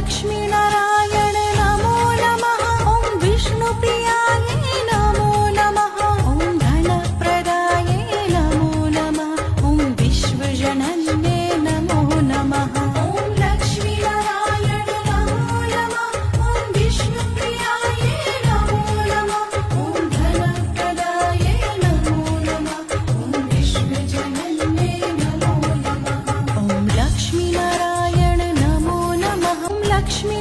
लक्ष्मीनारायण नमो नमः। ॐ विष्णुप्रियाय नमो नमः। ॐ धनप्रदाय नमो नमः। ॐ विश्वजनन्ये नमो नमः। ॐ लक्ष्मीनारायण नमो नमः। ॐ विष्णुप्रियाय नमो नमः। ॐ धनप्रदाय नमो नमः। ॐ विश्वजनन्ये नमो नमः। ॐ लक्ष्मीनारायण नमो नमः। ॐ लक्ष्मी